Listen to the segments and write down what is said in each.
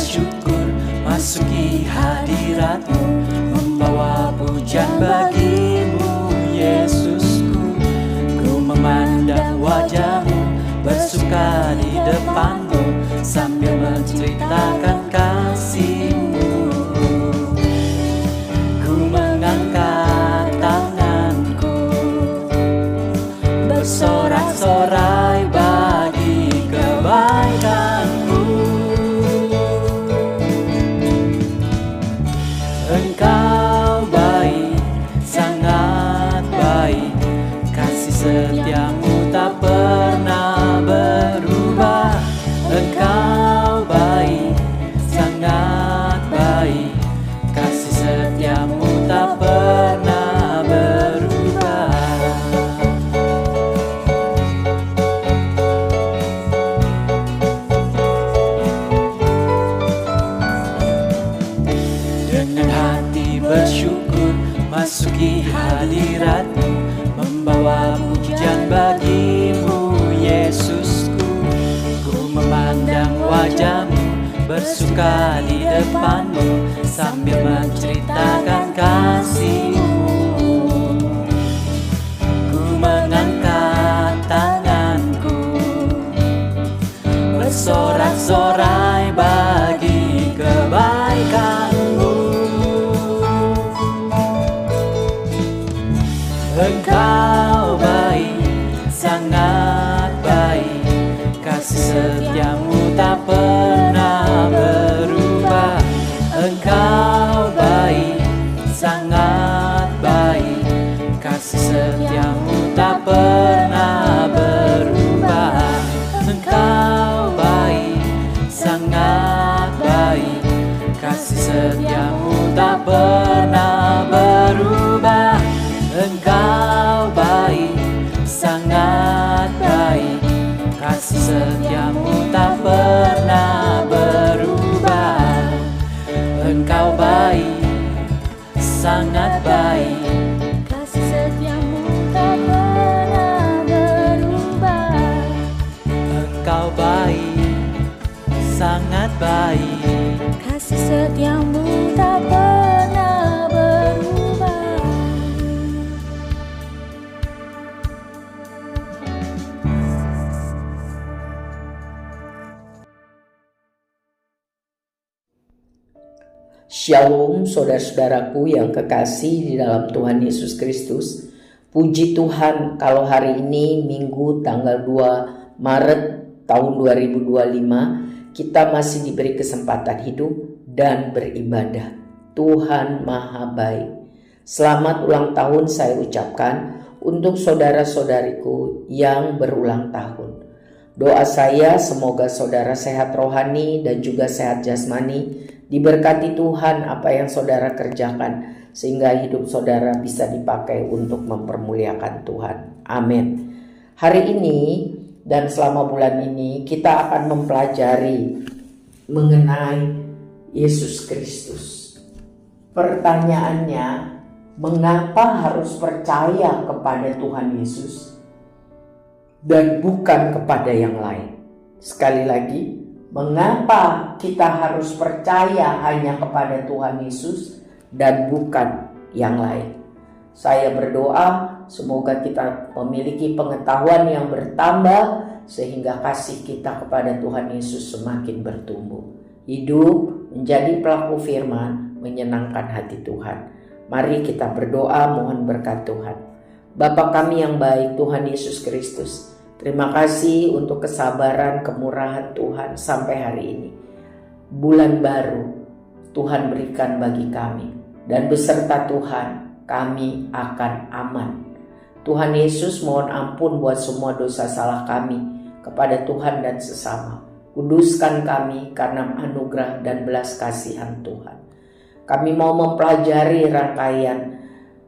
bersyukur masuki hadirat-Mu, membawa pujian bagi-Mu Yesusku. Ku memandang wajah-Mu, bersuka di depan-Mu, sambil menceritakan kasih-Mu. Ku mengangkat tanganku, bersorak-sorai bagi kebaikan-Mu. Engkau baik, sangat baik, kasih setia-Mu tak pernah berubah. Engkau baik, sangat baik, kasih setia-Mu tak pernah berubah. Dengan hati bersyukur masuki hadirat-Mu, membawa pujian bagi-Mu Yesusku. Ku memandang wajah-Mu, bersuka di depan-Mu, sambil menceritakan kasih-Mu. Ku mengangkat tanganku, bersorak-sorai bagi kebaikan-Mu. Engkau baik, sangat baik, kasih setia-Mu tak pernah berubah. Engkau baik, sangat baik, kasih setia-Mu tak pernah berubah. Engkau baik, sangat baik, kasih setia-Mu tak pernah berubah. Engkau baik, sangat baik, kasih setia-Mu tak pernah berubah. Engkau baik, sangat baik, kasih setia-Mu tak pernah berubah. Engkau baik, sangat baik, Kasih setia-Mu tak pernah berubah. Shalom saudara-saudaraku yang kekasih di dalam Tuhan Yesus Kristus. Puji Tuhan kalau hari ini Minggu tanggal 2 Maret tahun 2025 kita masih diberi kesempatan hidup dan beribadah. Tuhan Maha Baik. Selamat ulang tahun saya ucapkan untuk saudara-saudariku yang berulang tahun. Doa saya semoga saudara sehat rohani dan juga sehat jasmani. Diberkati Tuhan apa yang saudara kerjakan, sehingga hidup saudara bisa dipakai untuk mempermuliakan Tuhan. Amin. Hari ini dan selama bulan ini kita akan mempelajari mengenai Yesus Kristus. Pertanyaannya, mengapa harus percaya kepada Tuhan Yesus dan bukan kepada yang lain? Sekali lagi, mengapa kita harus percaya hanya kepada Tuhan Yesus dan bukan yang lain? Saya berdoa semoga kita memiliki pengetahuan yang bertambah sehingga kasih kita kepada Tuhan Yesus semakin bertumbuh. Hidup menjadi pelaku firman menyenangkan hati Tuhan. Mari kita berdoa mohon berkat Tuhan. Bapa kami yang baik, Tuhan Yesus Kristus, terima kasih untuk kesabaran, kemurahan Tuhan sampai hari ini. Bulan baru Tuhan berikan bagi kami, dan beserta Tuhan kami akan aman. Tuhan Yesus, mohon ampun buat semua dosa salah kami kepada Tuhan dan sesama. Kuduskan kami karena anugerah dan belas kasihan Tuhan. Kami mau mempelajari rangkaian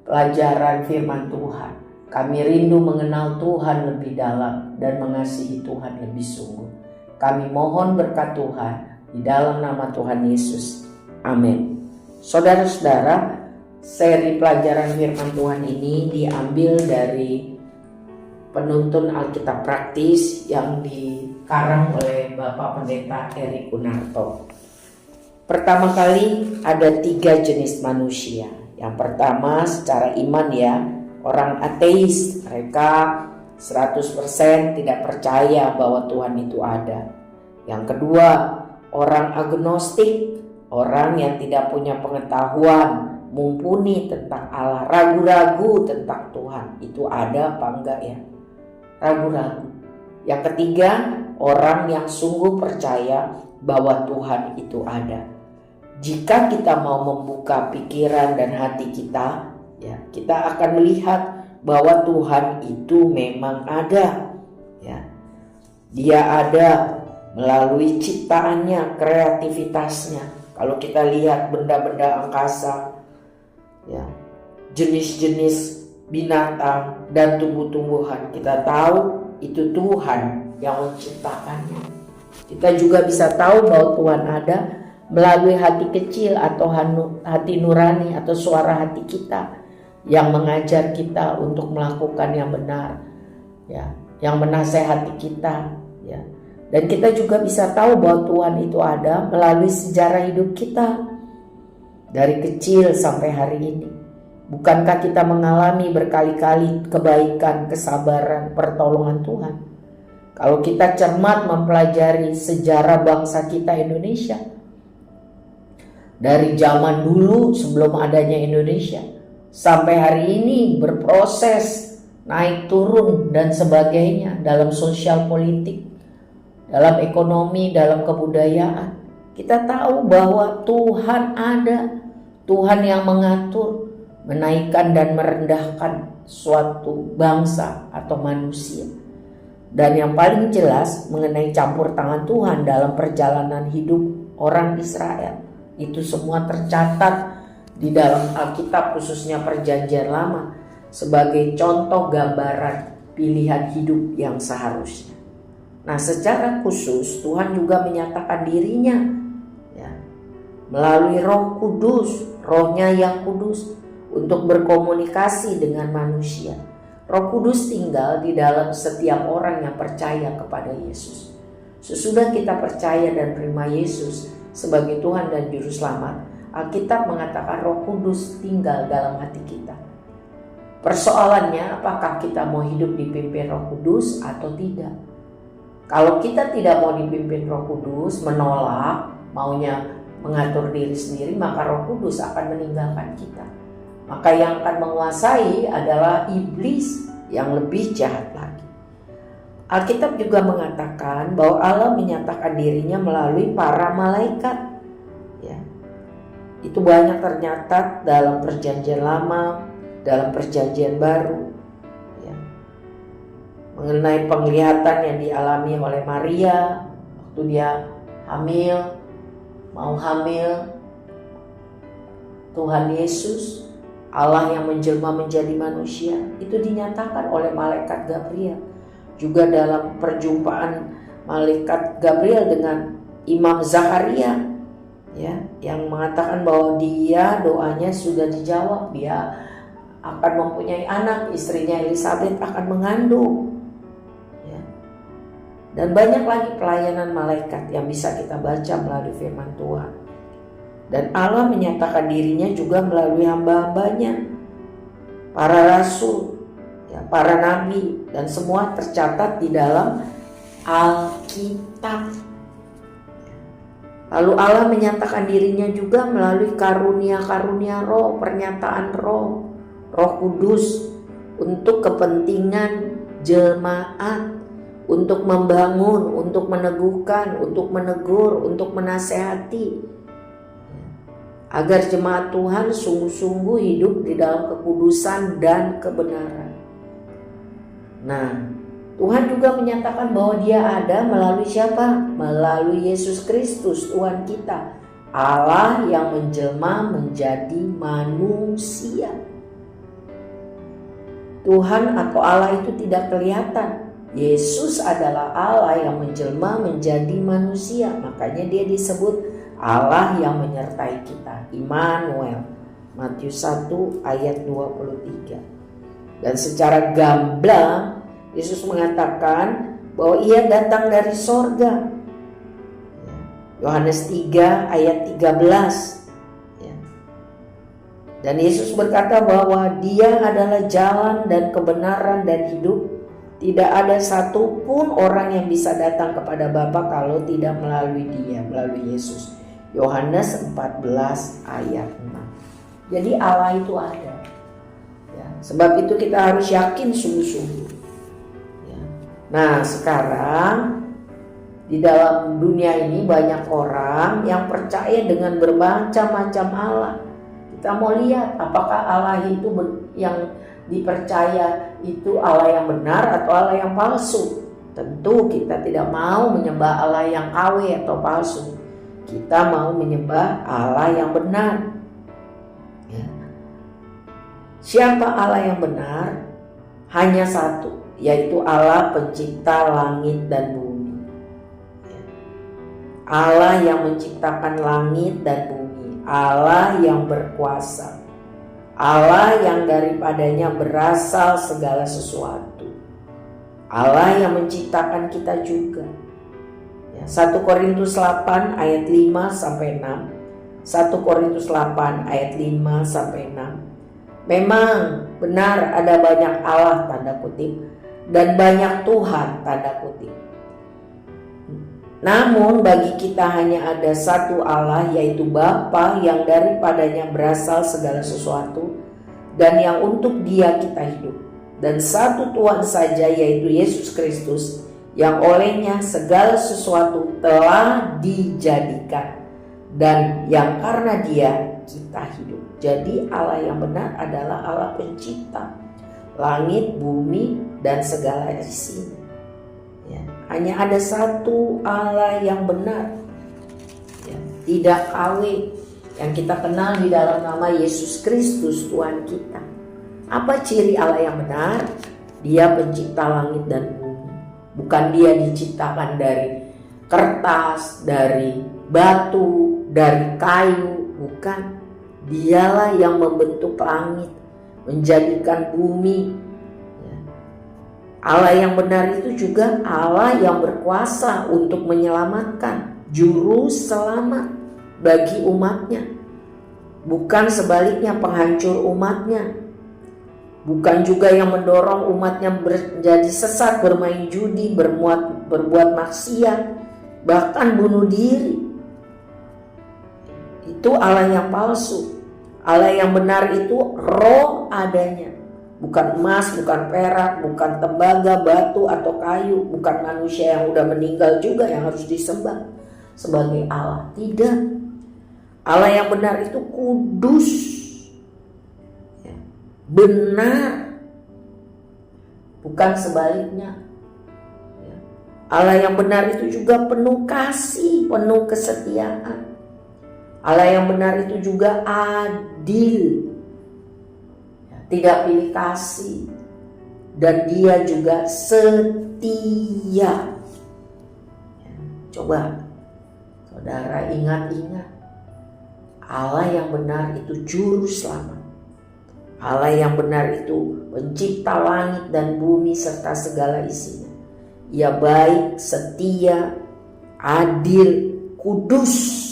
pelajaran firman Tuhan. Kami rindu mengenal Tuhan lebih dalam dan mengasihi Tuhan lebih sungguh. Kami mohon berkat Tuhan di dalam nama Tuhan Yesus. Amin. Saudara-saudara, seri pelajaran firman Tuhan ini diambil dari penuntun Alkitab praktis yang dikarang oleh Bapak Pendeta Eri Kunarto. Pertama kali ada 3 jenis manusia. Yang pertama secara iman ya, orang ateis, mereka 100% tidak percaya bahwa Tuhan itu ada. Yang kedua, orang agnostik, orang yang tidak punya pengetahuan mumpuni tentang Allah, ragu-ragu tentang Tuhan, itu ada apa enggak ya? Ragu-ragu. Yang ketiga, orang yang sungguh percaya bahwa Tuhan itu ada. Jika kita mau membuka pikiran dan hati kita, ya, kita akan melihat bahwa Tuhan itu memang ada. Ya. Dia ada melalui ciptaannya, kreativitasnya. Kalau kita lihat benda-benda angkasa, ya, jenis-jenis binatang dan tumbuh-tumbuhan, kita tahu itu Tuhan yang menciptakannya. Kita juga bisa tahu bahwa Tuhan ada melalui hati kecil atau hati nurani atau suara hati kita yang mengajar kita untuk melakukan yang benar, ya, yang menasehati kita, ya. Dan kita juga bisa tahu bahwa Tuhan itu ada melalui sejarah hidup kita dari kecil sampai hari ini. Bukankah kita mengalami berkali-kali kebaikan, kesabaran, pertolongan Tuhan? Kalau kita cermat mempelajari sejarah bangsa kita Indonesia, dari zaman dulu sebelum adanya Indonesia sampai hari ini berproses naik turun dan sebagainya dalam sosial politik, dalam ekonomi, dalam kebudayaan. Kita tahu bahwa Tuhan ada, Tuhan yang mengatur, menaikkan dan merendahkan suatu bangsa atau manusia. Dan yang paling jelas mengenai campur tangan Tuhan dalam perjalanan hidup orang Israel. Itu semua tercatat di dalam Alkitab, khususnya Perjanjian Lama, sebagai contoh gambaran pilihan hidup yang seharusnya. Nah, secara khusus Tuhan juga menyatakan dirinya, ya, melalui Roh Kudus, Rohnya yang kudus, untuk berkomunikasi dengan manusia. Roh Kudus tinggal di dalam setiap orang yang percaya kepada Yesus. Sesudah kita percaya dan terima Yesus sebagai Tuhan dan Juru Selamat, Alkitab mengatakan Roh Kudus tinggal dalam hati kita. Persoalannya, apakah kita mau hidup dipimpin Roh Kudus atau tidak? Kalau kita tidak mau dipimpin Roh Kudus, menolak, maunya mengatur diri sendiri, maka Roh Kudus akan meninggalkan kita. Maka yang akan menguasai adalah iblis yang lebih jahat lagi. Alkitab juga mengatakan bahwa Allah menyatakan dirinya melalui para malaikat. Ya. Itu banyak ternyata dalam Perjanjian Lama, dalam Perjanjian Baru. Ya. Mengenai penglihatan yang dialami oleh Maria waktu dia mau hamil Tuhan Yesus, Allah yang menjelma menjadi manusia, itu dinyatakan oleh malaikat Gabriel. Juga dalam perjumpaan malaikat Gabriel dengan Imam Zakaria, ya, yang mengatakan bahwa dia doanya sudah dijawab, dia akan mempunyai anak, istrinya Elizabeth akan mengandung, ya. Dan banyak lagi pelayanan malaikat yang bisa kita baca melalui firman Tuhan. Dan Allah menyatakan dirinya juga melalui hamba-hambanya, para rasul, ya, para nabi, dan semua tercatat di dalam Alkitab. Lalu Allah menyatakan dirinya juga melalui karunia-karunia roh, pernyataan roh, Roh Kudus, untuk kepentingan jemaat, untuk membangun, untuk meneguhkan, untuk menegur, untuk menasehati, agar jemaat Tuhan sungguh-sungguh hidup di dalam kekudusan dan kebenaran. Nah, Tuhan juga menyatakan bahwa Dia ada melalui siapa? Melalui Yesus Kristus, Tuhan kita, Allah yang menjelma menjadi manusia. Tuhan atau Allah itu tidak kelihatan. Yesus adalah Allah yang menjelma menjadi manusia. Makanya Dia disebut Allah yang menyertai kita, Immanuel, Matius 1 ayat 23. Dan secara gamblang Yesus mengatakan bahwa Ia datang dari sorga. Yohanes 3 ayat 13. Ya. Dan Yesus berkata bahwa Dia adalah jalan dan kebenaran dan hidup. Tidak ada satupun orang yang bisa datang kepada Bapa kalau tidak melalui Dia, melalui Yesus. Yohanes 14 ayat 6. Jadi Allah itu ada. Ya, sebab itu kita harus yakin sungguh-sungguh. Ya. Nah, sekarang di dalam dunia ini banyak orang yang percaya dengan bermacam-macam Allah. Kita mau lihat apakah Allah itu yang dipercaya itu Allah yang benar atau Allah yang palsu. Tentu kita tidak mau menyembah Allah yang KW atau palsu. Kita mau menyembah Allah yang benar. Ya. Siapa Allah yang benar? Hanya satu, yaitu Allah pencipta langit dan bumi. Allah yang menciptakan langit dan bumi, Allah yang berkuasa, Allah yang daripadanya berasal segala sesuatu, Allah yang menciptakan kita juga. 1 Korintus 8 ayat 5 sampai 6. 1 Korintus 8 ayat 5 sampai 6. Memang benar ada banyak Allah tanda kutip dan banyak Tuhan tanda kutip. Namun bagi kita hanya ada satu Allah, yaitu Bapa yang daripadanya berasal segala sesuatu dan yang untuk Dia kita hidup. Dan satu Tuhan saja, yaitu Yesus Kristus, yang olehnya segala sesuatu telah dijadikan dan yang karena Dia kita hidup. Jadi Allah yang benar adalah Allah pencipta langit, bumi, dan segala isinya. Ya, hanya ada satu Allah yang benar, ya, tidak KW, yang kita kenal di dalam nama Yesus Kristus Tuhan kita. Apa ciri Allah yang benar? Dia pencipta langit dan bumi. Bukan Dia diciptakan dari kertas, dari batu, dari kayu, bukan. Dialah yang membentuk langit, menjadikan bumi. Allah yang benar itu juga Allah yang berkuasa untuk menyelamatkan, juru selamat bagi umatnya. Bukan sebaliknya penghancur umatnya. Bukan juga yang mendorong umatnya menjadi sesat, bermain judi, berbuat maksiat, bahkan bunuh diri. Itu Allah yang palsu. Allah yang benar itu roh adanya. Bukan emas, bukan perak, bukan tembaga, batu atau kayu. Bukan manusia yang udah meninggal juga yang harus disembah sebagai Allah. Tidak. Allah yang benar itu kudus, benar, bukan sebaliknya. Allah yang benar itu juga penuh kasih, penuh kesetiaan. Allah yang benar itu juga adil, tidak pilih kasih, dan Dia juga setia. Coba saudara ingat-ingat, Allah yang benar itu juru selamat. Allah yang benar itu pencipta langit dan bumi serta segala isinya. Ia baik, setia, adil, kudus.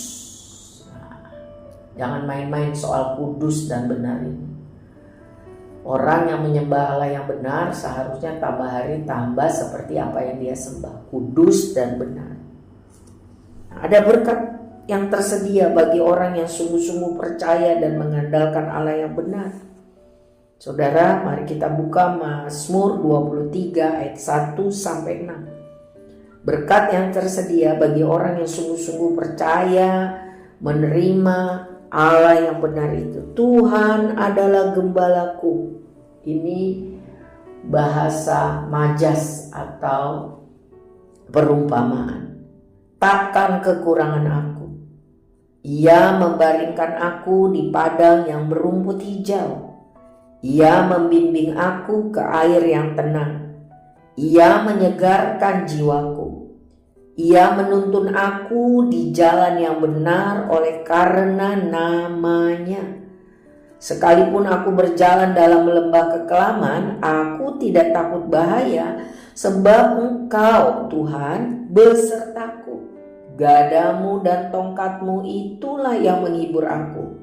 Jangan main-main soal kudus dan benar ini. Orang yang menyembah Allah yang benar seharusnya tambah hari tambah seperti apa yang dia sembah, kudus dan benar. Ada berkat yang tersedia bagi orang yang sungguh-sungguh percaya dan mengandalkan Allah yang benar. Saudara, mari kita buka Mazmur 23 ayat 1 sampai 6. Berkat yang tersedia bagi orang yang sungguh-sungguh percaya menerima Allah yang benar itu. Tuhan adalah gembalaku. Ini bahasa majas atau perumpamaan. Takkan kekurangan aku. Ia membaringkan aku di padang yang berumput hijau. Ia membimbing aku ke air yang tenang. Ia menyegarkan jiwaku. Ia menuntun aku di jalan yang benar oleh karena namanya. Sekalipun aku berjalan dalam lembah kekelaman, aku tidak takut bahaya, sebab Engkau, Tuhan, besertaku. Gadamu dan tongkatmu itulah yang menghibur aku.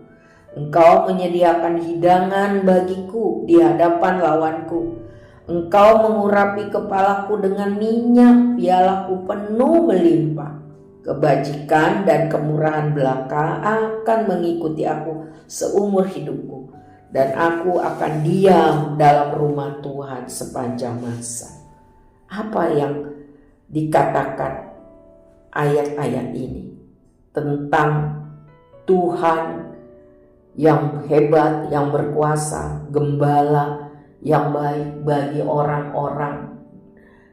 Engkau menyediakan hidangan bagiku di hadapan lawanku. Engkau mengurapi kepalaku dengan minyak, pialaku penuh melimpah. Kebajikan dan kemurahan belaka akan mengikuti aku seumur hidupku, dan aku akan diam dalam rumah Tuhan sepanjang masa. Apa yang dikatakan ayat-ayat ini tentang Tuhan yang hebat, yang berkuasa, gembala yang baik bagi orang-orang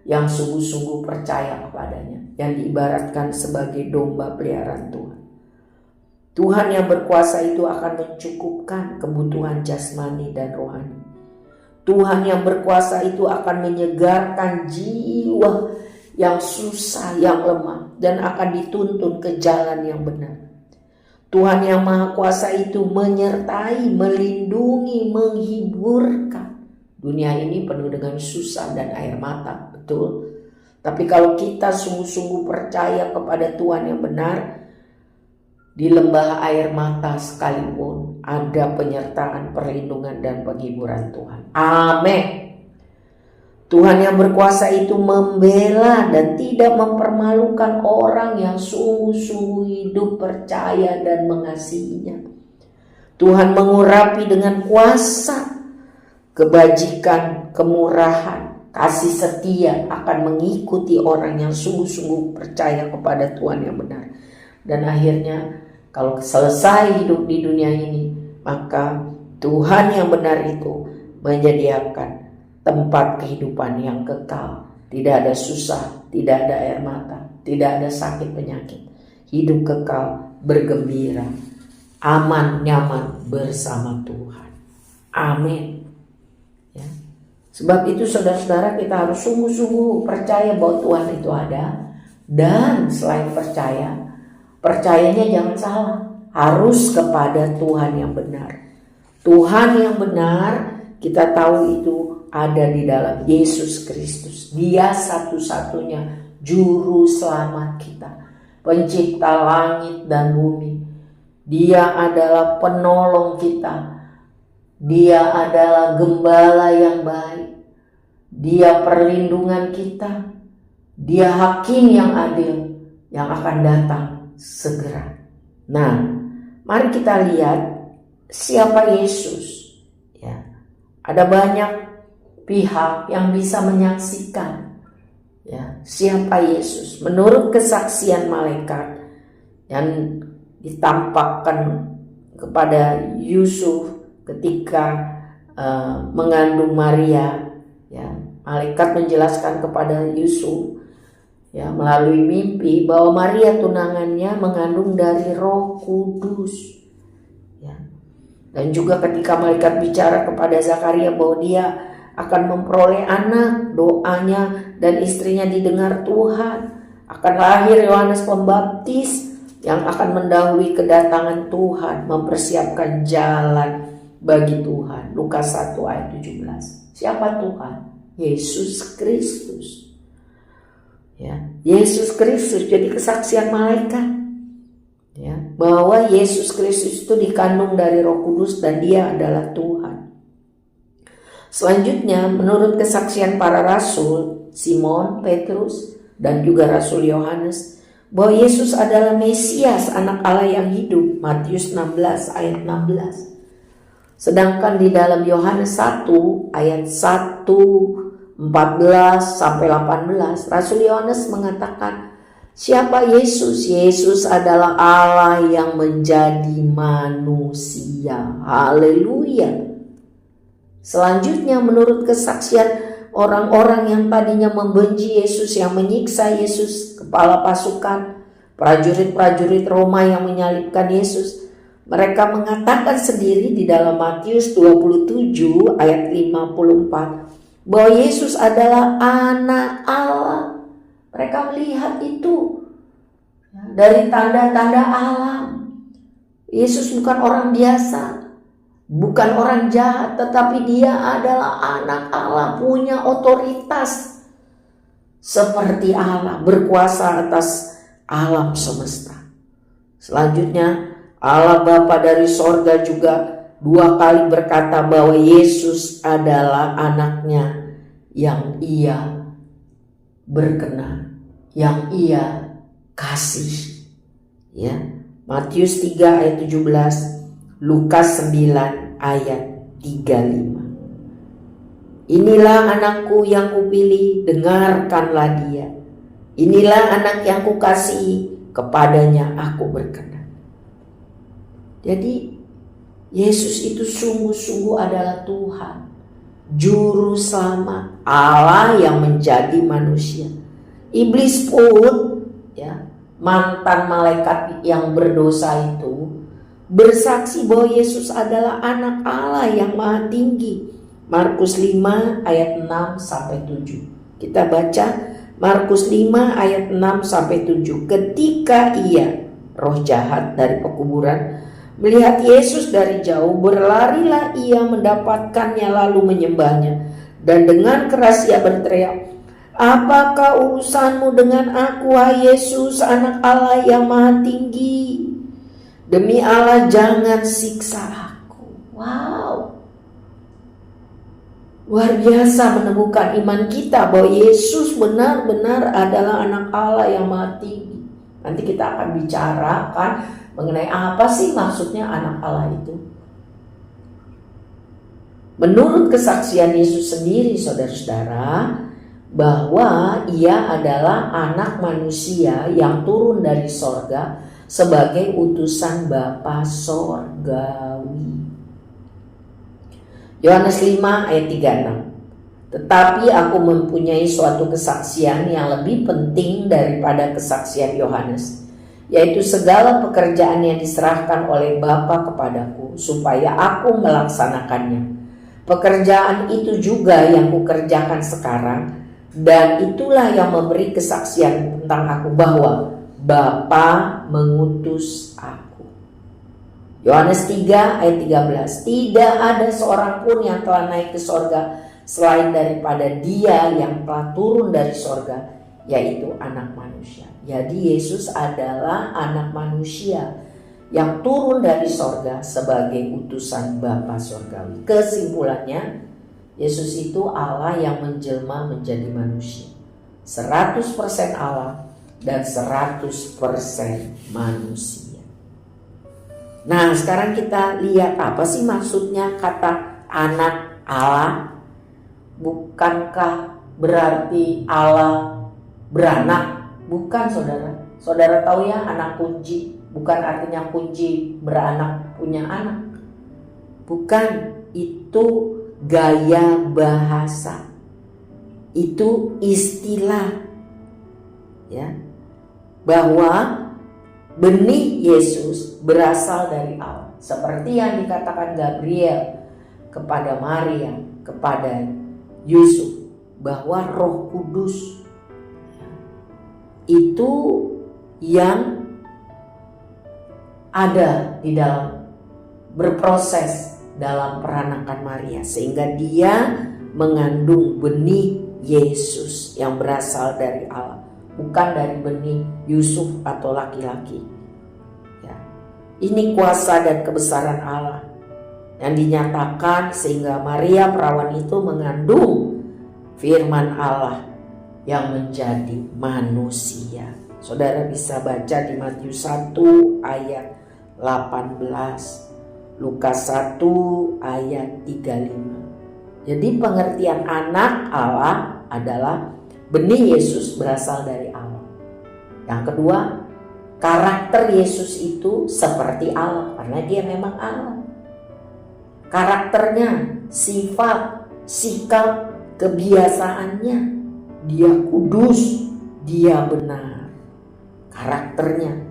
yang sungguh-sungguh percaya kepadanya, yang diibaratkan sebagai domba peliharaan Tuhan. Tuhan yang berkuasa itu akan mencukupkan kebutuhan jasmani dan rohani. Tuhan yang berkuasa itu akan menyegarkan jiwa yang susah, yang lemah, dan akan dituntun ke jalan yang benar. Tuhan yang Maha Kuasa itu menyertai, melindungi, menghiburkan. Dunia ini penuh dengan susah dan air mata, betul. Tapi kalau kita sungguh-sungguh percaya kepada Tuhan yang benar, di lembah air mata sekalipun ada penyertaan, perlindungan, dan penghiburan Tuhan. Amin. Tuhan yang berkuasa itu membela dan tidak mempermalukan orang yang sungguh-sungguh hidup percaya dan mengasihinya. Tuhan mengurapi dengan kuasa. Kebajikan, kemurahan, kasih setia akan mengikuti orang yang sungguh-sungguh percaya kepada Tuhan yang benar. Dan akhirnya kalau selesai hidup di dunia ini, maka Tuhan yang benar itu menyediakan tempat kehidupan yang kekal. Tidak ada susah, tidak ada air mata, tidak ada sakit penyakit. Hidup kekal, bergembira, aman, nyaman bersama Tuhan. Amin. Ya. Sebab itu saudara-saudara, kita harus sungguh-sungguh percaya bahwa Tuhan itu ada. Dan selain percaya, percayanya jangan salah, harus kepada Tuhan yang benar. Tuhan yang benar kita tahu itu ada di dalam Yesus Kristus. Dia satu-satunya juru selamat kita, pencipta langit dan bumi. Dia adalah penolong kita. Dia adalah gembala yang baik. Dia perlindungan kita. Dia hakim yang adil yang akan datang segera. Nah, mari kita lihat siapa Yesus. Ya, ada banyak pihak yang bisa menyaksikan ya, siapa Yesus. Menurut kesaksian malaikat yang ditampakkan kepada Yusuf ketika mengandung Maria, ya, malaikat menjelaskan kepada Yusuf ya, melalui mimpi bahwa Maria tunangannya mengandung dari Roh Kudus. Ya. Dan juga ketika malaikat bicara kepada Zakaria bahwa dia akan memperoleh anak, doanya dan istrinya didengar Tuhan. Akan lahir Yohanes Pembaptis yang akan mendahului kedatangan Tuhan, mempersiapkan jalan bagi Tuhan. Lukas 1 ayat 17. Siapa Tuhan? Yesus Kristus. Ya, Yesus Kristus jadi kesaksian malaikat ya, bahwa Yesus Kristus itu dikandung dari Roh Kudus dan dia adalah Tuhan. Selanjutnya menurut kesaksian para rasul Simon, Petrus dan juga Rasul Yohanes bahwa Yesus adalah Mesias, anak Allah yang hidup, Matius 16 ayat 16. Sedangkan di dalam Yohanes 1 ayat 1 14 sampai 18, Rasul Yohanes mengatakan, siapa Yesus? Yesus adalah Allah yang menjadi manusia. Haleluya. Selanjutnya menurut kesaksian orang-orang yang tadinya membenci Yesus, yang menyiksa Yesus, kepala pasukan, prajurit-prajurit Roma yang menyalibkan Yesus, mereka mengatakan sendiri di dalam Matius 27 ayat 54 bahwa Yesus adalah anak Allah. Mereka melihat itu dari tanda-tanda alam. Yesus bukan orang biasa, bukan orang jahat, tetapi dia adalah anak Allah, punya otoritas seperti Allah, berkuasa atas alam semesta. Selanjutnya, Allah Bapa dari sorga juga 2 kali berkata bahwa Yesus adalah anaknya yang ia berkenan, yang ia kasih. Ya, Matius 3 ayat 17, Lukas 9 ayat 35. Inilah anakku yang kupilih, dengarkanlah dia. Inilah anak yang kukasihi, kepadanya aku berkenan. Jadi Yesus itu sungguh-sungguh adalah Tuhan, Juru Selamat, Allah yang menjadi manusia. Iblis pun, ya, mantan malaikat yang berdosa itu, bersaksi bahwa Yesus adalah anak Allah yang maha tinggi. Markus 5 ayat 6 sampai 7. Kita baca Markus 5 ayat 6 sampai 7. Ketika ia, roh jahat dari pekuburan, melihat Yesus dari jauh, berlarilah ia mendapatkannya lalu menyembahnya. Dan dengan keras ia berteriak, "Apakah urusanmu dengan aku, hai Yesus, anak Allah yang maha tinggi? Demi Allah jangan siksa aku." Wow, luar biasa menemukan iman kita bahwa Yesus benar-benar adalah anak Allah yang maha tinggi. Nanti kita akan bicarakan mengenai apa sih maksudnya anak Allah itu. Menurut kesaksian Yesus sendiri, saudara-saudara, bahwa ia adalah anak manusia yang turun dari sorga sebagai utusan Bapa sorgawi. Yohanes 5 ayat 36. Tetapi aku mempunyai suatu kesaksian yang lebih penting daripada kesaksian Yohanes, yaitu segala pekerjaan yang diserahkan oleh Bapa kepadaku supaya aku melaksanakannya. Pekerjaan itu juga yang kukerjakan sekarang, dan itulah yang memberi kesaksian tentang aku bahwa Bapa mengutus aku. Yohanes 3 ayat 13. Tidak ada seorang pun yang telah naik ke sorga selain daripada dia yang telah turun dari sorga, yaitu anak manusia. Jadi Yesus adalah anak manusia yang turun dari sorga sebagai utusan Bapa sorgawi. Kesimpulannya, Yesus itu Allah yang menjelma menjadi manusia, 100% Allah dan 100% manusia. Nah, sekarang kita lihat apa sih maksudnya kata anak Allah. Bukankah berarti Allah beranak? Bukan, saudara. Saudara tahu ya, anak kunci bukan artinya kunci beranak, punya anak. Bukan, itu gaya bahasa. Itu istilah, ya, bahwa benih Yesus berasal dari Allah. Seperti yang dikatakan Gabriel kepada Maria, kepada Yusuf, bahwa Roh Kudus itu yang ada di dalam, berproses dalam peranakan Maria, sehingga dia mengandung benih Yesus yang berasal dari Allah, bukan dari benih Yusuf atau laki-laki. Ya. Ini kuasa dan kebesaran Allah yang dinyatakan sehingga Maria perawan itu mengandung firman Allah yang menjadi manusia. Saudara bisa baca di Matius 1 ayat 18, Lukas 1 ayat 35. Jadi pengertian anak Allah adalah benih Yesus berasal dari Allah. Yang kedua, karakter Yesus itu seperti Allah karena dia memang Allah. Karakternya, sifat, sikap, kebiasaannya, dia kudus, dia benar. Karakternya.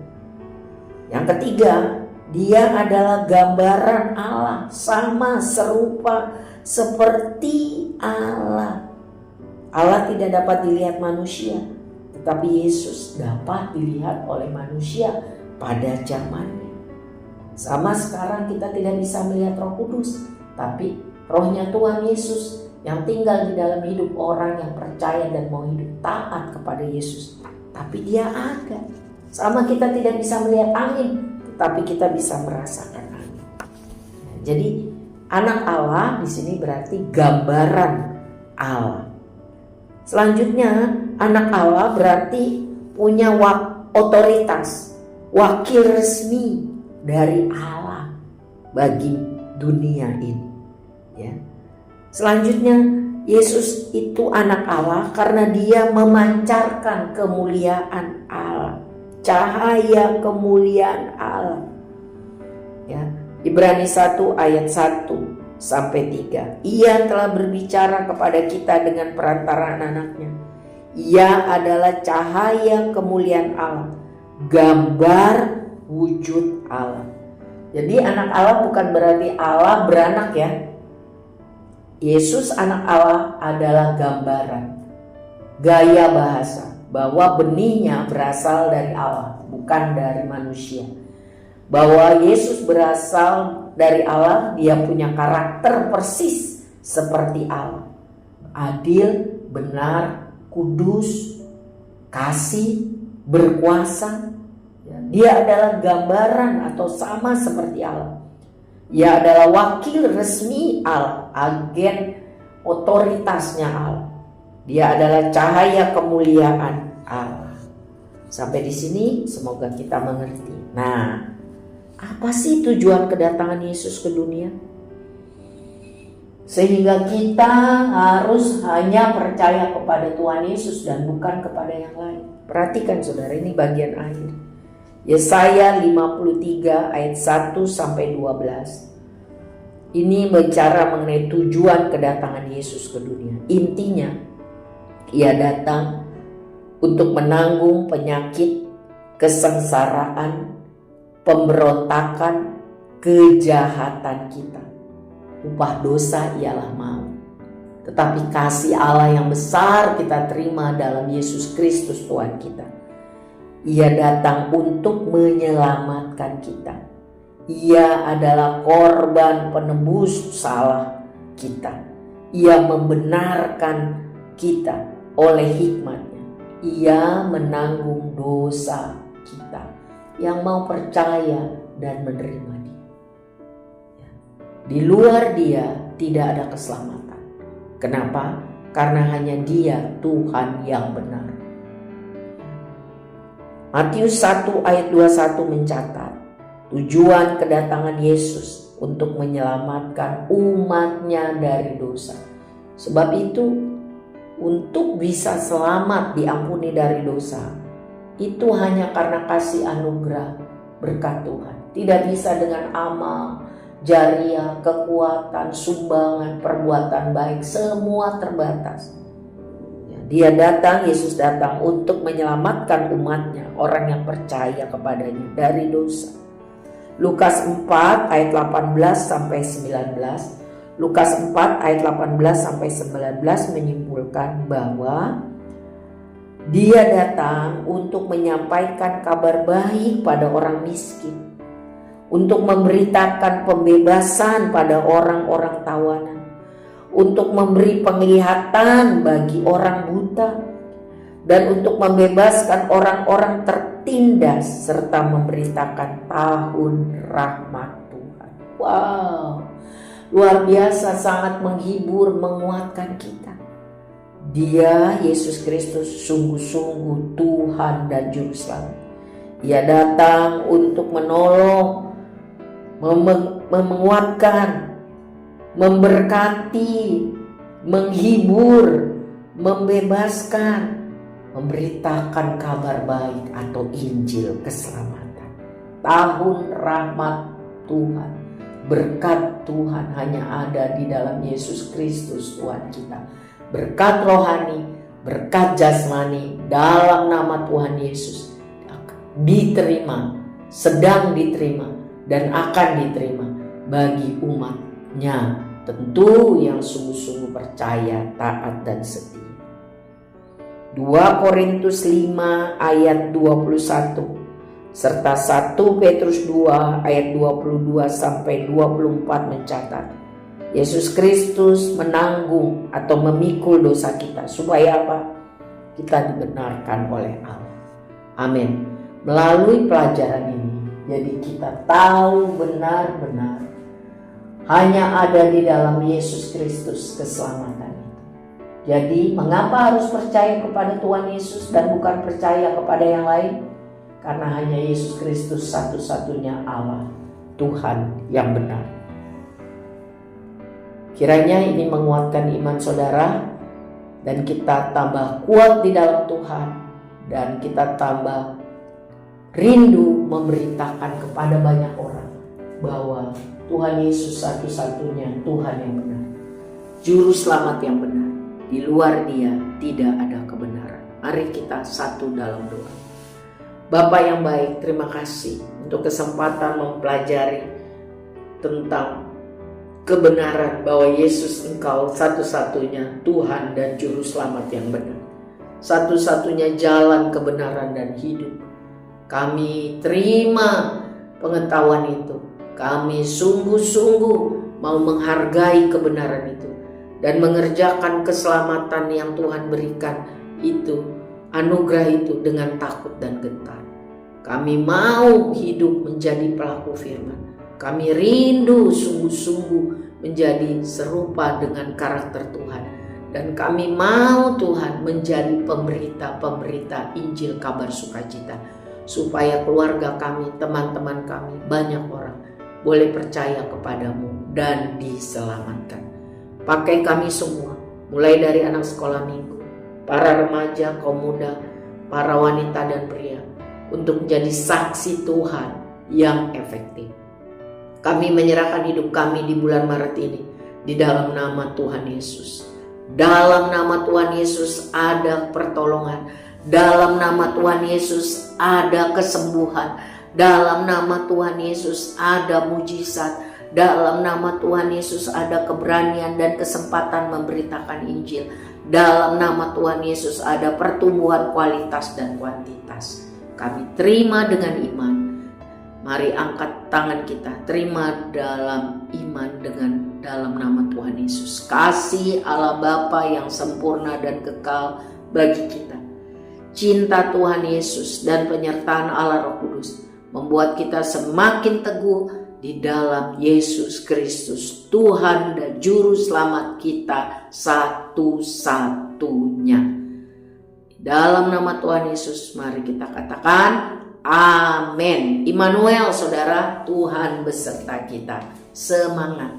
Yang ketiga, dia adalah gambaran Allah, sama serupa seperti Allah. Allah tidak dapat dilihat manusia, tetapi Yesus dapat dilihat oleh manusia pada zamannya. Sama sekarang kita tidak bisa melihat Roh Kudus, tapi rohnya Tuhan Yesus yang tinggal di dalam hidup orang yang percaya dan mau hidup taat kepada Yesus. Tapi dia ada. Sama kita tidak bisa melihat angin, tetapi kita bisa merasakan angin. Jadi anak Allah di sini berarti gambaran Allah. Selanjutnya anak Allah berarti punya otoritas, wakil resmi dari Allah bagi dunia ini. Ya. Selanjutnya Yesus itu anak Allah karena dia memancarkan kemuliaan Allah, cahaya kemuliaan Allah. Ya. Ibrani 1 ayat 1 sampai 3. Ia telah berbicara kepada kita dengan perantaraan anaknya. Ia adalah cahaya kemuliaan Allah, gambar wujud Allah. Jadi anak Allah bukan berarti Allah beranak ya. Yesus anak Allah adalah gambaran, gaya bahasa bahwa benihnya berasal dari Allah, bukan dari manusia. Bahwa Yesus berasal dari Allah, dia punya karakter persis seperti Allah. Adil, benar, kudus, kasih, berkuasa. Dia adalah gambaran atau sama seperti Allah. Ia adalah wakil resmi Allah, agen otoritasnya Allah. Dia adalah cahaya kemuliaan Allah. Sampai di sini semoga kita mengerti. Nah, apa sih tujuan kedatangan Yesus ke dunia? Sehingga kita harus hanya percaya kepada Tuhan Yesus dan bukan kepada yang lain. Perhatikan saudara, ini bagian akhir. Yesaya 53 ayat 1 sampai 12. Ini bicara mengenai tujuan kedatangan Yesus ke dunia. Intinya, ia datang untuk menanggung penyakit, kesengsaraan, pemberontakan, kejahatan kita. Upah dosa ialah maut. Tetapi kasih Allah yang besar kita terima dalam Yesus Kristus Tuhan kita. Ia datang untuk menyelamatkan kita. Ia adalah korban penebus salah kita. Ia membenarkan kita oleh hikmat-Nya. Ia menanggung dosa kita yang mau percaya dan menerima Dia. Di luar Dia tidak ada keselamatan. Kenapa? Karena hanya Dia Tuhan yang benar. Matius 1 ayat 21 mencatat tujuan kedatangan Yesus untuk menyelamatkan umat-Nya dari dosa. Sebab itu untuk bisa selamat diampuni dari dosa itu hanya karena kasih anugerah berkat Tuhan. Tidak bisa dengan amal, jariah, kekuatan, sumbangan, perbuatan baik, semua terbatas. Dia datang, Yesus datang untuk menyelamatkan umatnya, orang yang percaya kepadanya dari dosa. Lukas 4 ayat 18 sampai 19. Lukas 4 ayat 18 sampai 19 menyimpulkan bahwa Dia datang untuk menyampaikan kabar baik pada orang miskin, untuk memberitakan pembebasan pada orang-orang tawanan, untuk memberi penglihatan bagi orang buta, dan untuk membebaskan orang-orang tertindas, serta memberitakan tahun rahmat Tuhan. Wow, luar biasa, sangat menghibur, menguatkan kita. Dia, Yesus Kristus, sungguh-sungguh Tuhan dan Juru Selamat. Ia datang untuk menolong, menguatkan, memberkati, menghibur, membebaskan, memberitakan kabar baik atau Injil keselamatan. Tahun rahmat Tuhan, berkat Tuhan hanya ada di dalam Yesus Kristus Tuhan kita. Berkat rohani, berkat jasmani dalam nama Tuhan Yesus diterima, sedang diterima, dan akan diterima bagi umat-Nya, tentu yang sungguh-sungguh percaya, taat, dan setia. 2 Korintus 5 ayat 21 serta 1 Petrus 2 ayat 22 sampai 24 mencatat Yesus Kristus menanggung atau memikul dosa kita supaya apa? Kita dibenarkan oleh Allah. Amin. melalui pelajaran ini. Jadi kita tahu benar-benar hanya ada di dalam Yesus Kristus keselamatan itu. Jadi mengapa harus percaya kepada Tuhan Yesus dan bukan percaya kepada yang lain? Karena hanya Yesus Kristus satu-satunya Allah, Tuhan yang benar. Kiranya ini menguatkan iman saudara dan kita tambah kuat di dalam Tuhan dan kita tambah rindu memberitakan kepada banyak orang bahwa Tuhan Yesus satu-satunya Tuhan yang benar, juru selamat yang benar. Di luar Dia tidak ada kebenaran. Mari kita satu dalam doa. Bapa yang baik, terima kasih untuk kesempatan mempelajari tentang kebenaran bahwa Yesus Engkau satu-satunya Tuhan dan Juru Selamat yang benar. Satu-satunya jalan kebenaran dan hidup. Kami terima pengetahuan itu. Kami sungguh-sungguh mau menghargai kebenaran itu dan mengerjakan keselamatan yang Tuhan berikan itu, anugerah itu dengan takut dan gentar. Kami mau hidup menjadi pelaku firman. Kami rindu sungguh-sungguh menjadi serupa dengan karakter Tuhan. Dan kami mau Tuhan menjadi pemberita-pemberita Injil kabar sukacita. Supaya keluarga kami, teman-teman kami, banyak orang boleh percaya kepadamu dan diselamatkan. Pakai kami semua, mulai dari anak sekolah minggu, para remaja, kaum muda, para wanita dan pria, untuk menjadi saksi Tuhan yang efektif. Kami menyerahkan hidup kami di bulan Maret ini di dalam nama Tuhan Yesus. Dalam nama Tuhan Yesus ada pertolongan. Dalam nama Tuhan Yesus ada kesembuhan. Dalam nama Tuhan Yesus ada mujizat. Dalam nama Tuhan Yesus ada keberanian dan kesempatan memberitakan Injil. Dalam nama Tuhan Yesus ada pertumbuhan kualitas dan kuantitas. Kami terima dengan iman. Mari angkat tangan kita, terima dalam iman dengan dalam nama Tuhan Yesus. Kasih Allah Bapa yang sempurna dan kekal bagi kita, cinta Tuhan Yesus dan penyertaan Allah Roh Kudus membuat kita semakin teguh di dalam Yesus Kristus, Tuhan dan Juru Selamat kita satu-satunya. Dalam nama Tuhan Yesus mari kita katakan amin. Immanuel saudara, Tuhan beserta kita. Semangat.